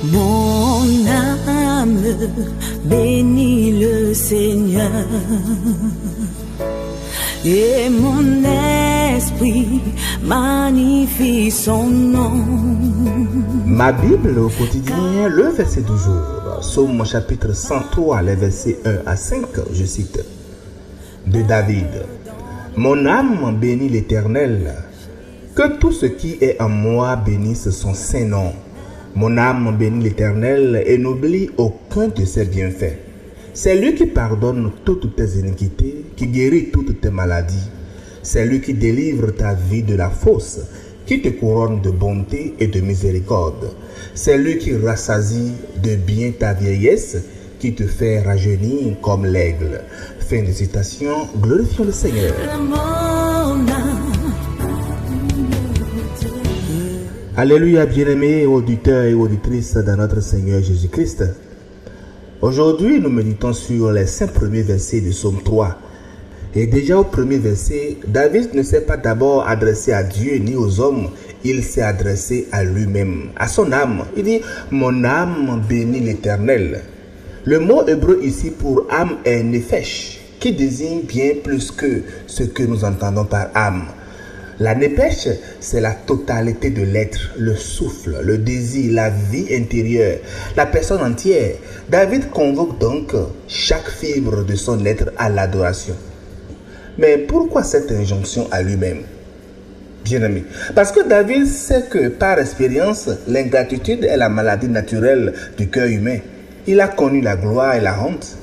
Mon âme bénit le Seigneur et mon esprit magnifie son nom. Ma Bible au quotidien, le verset du jour, Psaume chapitre 103, les versets 1 à 5, je cite, de David. Mon âme bénit l'Éternel, que tout ce qui est en moi bénisse son saint nom. Mon âme bénit l'Éternel et n'oublie aucun de ses bienfaits. C'est lui qui pardonne toutes tes iniquités, qui guérit toutes tes maladies. C'est lui qui délivre ta vie de la fosse, qui te couronne de bonté et de miséricorde. C'est lui qui rassasie de bien ta vieillesse, qui te fait rajeunir comme l'aigle. Fin de citation, glorifions le Seigneur. Alléluia, bien-aimés auditeurs et auditrices de notre Seigneur Jésus-Christ. Aujourd'hui, nous méditons sur les 5 premiers versets du Psaume 3. Et déjà au premier verset, David ne s'est pas d'abord adressé à Dieu ni aux hommes, il s'est adressé à lui-même, à son âme. Il dit, mon âme bénit l'Éternel. Le mot hébreu ici pour âme est nefesh, qui désigne bien plus que ce que nous entendons par âme. La nefesh, c'est la totalité de l'être, le souffle, le désir, la vie intérieure, la personne entière. David convoque donc chaque fibre de son être à l'adoration. Mais pourquoi cette injonction à lui-même? Bien-aimé, parce que David sait que par expérience, l'ingratitude est la maladie naturelle du cœur humain. Il a connu la gloire et la honte,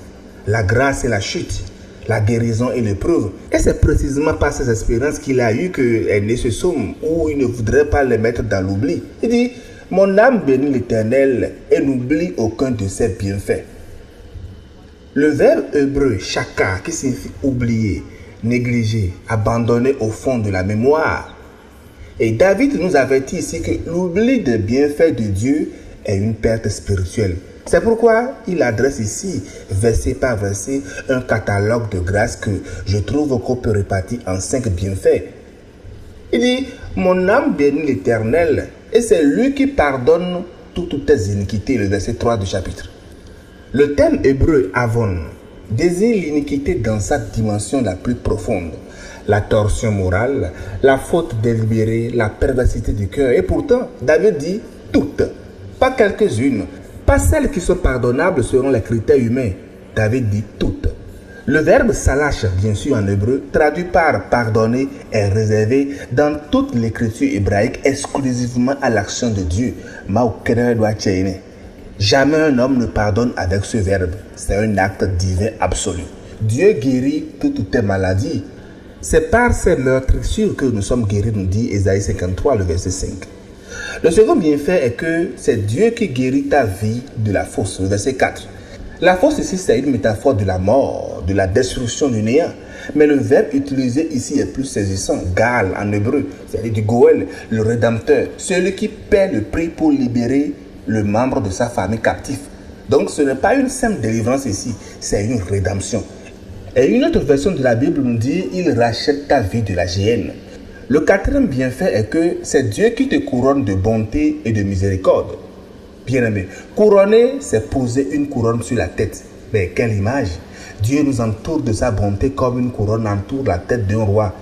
la grâce et la chute, la guérison et l'épreuve. Et c'est précisément par ces expériences qu'il a eu qu'est né ce psaume où il ne voudrait pas les mettre dans l'oubli. Il dit, mon âme bénit l'Éternel et n'oublie aucun de ses bienfaits. Le verbe hébreu shaka, qui signifie oublier, négliger, abandonner au fond de la mémoire. Et David nous avertit ici que l'oubli des bienfaits de Dieu est une perte spirituelle. C'est pourquoi il adresse ici, verset par verset, un catalogue de grâces que je trouve qu'on peut répartir en 5 bienfaits. Il dit, mon âme bénit l'Éternel, et c'est lui qui pardonne toutes tes iniquités, le verset 3 du chapitre. Le thème hébreu avon désigne l'iniquité dans sa dimension la plus profonde, la torsion morale, la faute délibérée, la perversité du cœur. Et pourtant, David dit toutes, pas quelques-unes, pas celles qui sont pardonnables selon les critères humains. David dit toutes. Le verbe salash, bien sûr en hébreu, traduit par pardonner, est réservé dans toute l'écriture hébraïque exclusivement à l'action de Dieu. Jamais un homme ne pardonne avec ce verbe. C'est un acte divin absolu. Dieu guérit toutes tes maladies. C'est par ces meurtrissures que nous sommes guéris, nous dit Ésaïe 53, le verset 5. Le second bienfait est que c'est Dieu qui guérit ta vie de la fosse, le verset 4. La fosse ici, c'est une métaphore de la mort, de la destruction du néant. Mais le verbe utilisé ici est plus saisissant. Gal en hébreu, c'est-à-dire du Goël, le rédempteur, celui qui paie le prix pour libérer le membre de sa famille captif. Donc ce n'est pas une simple délivrance ici, c'est une rédemption. Et une autre version de la Bible nous dit, il rachète ta vie de la géhenne. Le quatrième bienfait est que c'est Dieu qui te couronne de bonté et de miséricorde. Bien-aimé, couronner, c'est poser une couronne sur la tête. Mais quelle image! Dieu nous entoure de sa bonté comme une couronne entoure la tête d'un roi.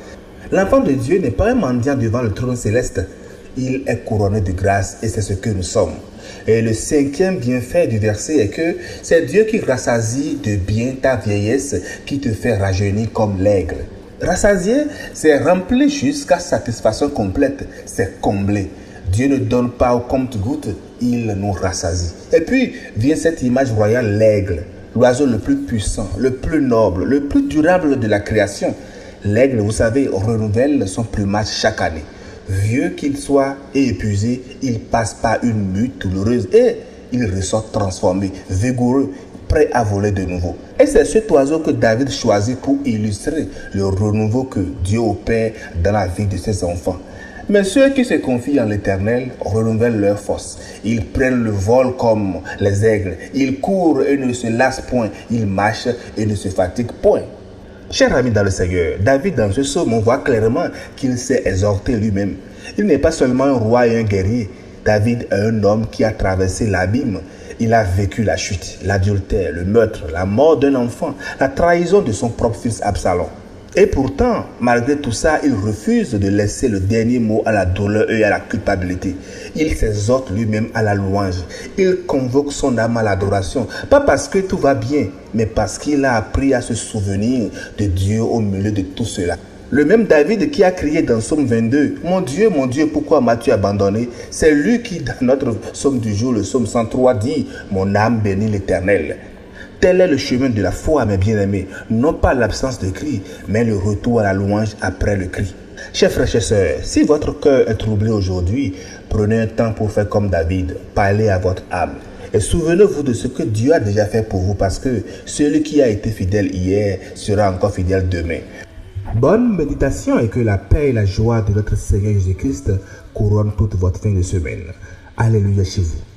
L'enfant de Dieu n'est pas un mendiant devant le trône céleste. Il est couronné de grâce et c'est ce que nous sommes. Et le cinquième bienfait du verset est que c'est Dieu qui rassasie de bien ta vieillesse, qui te fait rajeunir comme l'aigle. Rassasier, c'est remplir jusqu'à satisfaction complète, c'est combler. Dieu ne donne pas au compte-gouttes, il nous rassasie. Et puis vient cette image royale, l'aigle, l'oiseau le plus puissant, le plus noble, le plus durable de la création. L'aigle, vous savez, renouvelle son plumage chaque année. Vieux qu'il soit et épuisé, il passe par une mue douloureuse et il ressort transformé, vigoureux, prêt à voler de nouveau. Et c'est cet oiseau que David choisit pour illustrer le renouveau que Dieu opère dans la vie de ses enfants. Mais ceux qui se confient en l'Éternel renouvellent leur force. Ils prennent le vol comme les aigles. Ils courent et ne se lassent point. Ils marchent et ne se fatiguent point. Chers amis dans le Seigneur, David dans ce psaume, on voit clairement qu'il s'est exhorté lui-même. Il n'est pas seulement un roi et un guerrier. David est un homme qui a traversé l'abîme. Il a vécu la chute, l'adultère, le meurtre, la mort d'un enfant, la trahison de son propre fils Absalom. Et pourtant, malgré tout ça, il refuse de laisser le dernier mot à la douleur et à la culpabilité. Il s'exhorte lui-même à la louange. Il convoque son âme à l'adoration. Pas parce que tout va bien, mais parce qu'il a appris à se souvenir de Dieu au milieu de tout cela. Le même David qui a crié dans Psaume 22, « Mon Dieu, pourquoi m'as-tu abandonné ?» C'est lui qui, dans notre psaume du jour, le psaume 103, dit, « Mon âme bénit l'Éternel. » Tel est le chemin de la foi, mes bien-aimés. Non pas l'absence de cri, mais le retour à la louange après le cri. Chers frères et sœurs, si votre cœur est troublé aujourd'hui, prenez un temps pour faire comme David. Parlez à votre âme. Et souvenez-vous de ce que Dieu a déjà fait pour vous, parce que celui qui a été fidèle hier sera encore fidèle demain. Bonne méditation et que la paix et la joie de notre Seigneur Jésus-Christ couronnent toute votre fin de semaine. Alléluia chez vous.